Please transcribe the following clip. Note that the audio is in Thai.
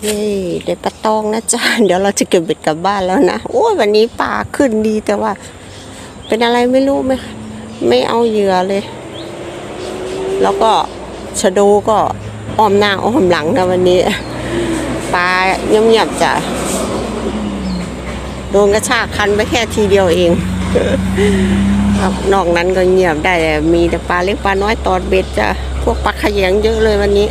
เย้ได้ปลาตองนะจ๊ะเดี๋ยวเราจะเก็บเบ็ดกลับบ้านแล้วนะโอ้ยวันนี้ปลาขึ้นดีแต่ว่าเป็นอะไรไม่รู้ไม่เอาเหยื่อเลย แล้วก็ชะโดก็อ้อมหน้าอ้อมหลังนะวันนี้ปลาเงียบๆจ้ะโดนกระชากคันไปแค่ทีเดียวเองครับนอกนั้นก็เงียบได้มีแต่ปลาเล็กปลาน้อยตอดเบ็ดจ้ะพวกปลาขยงเยอะเลยวันนี้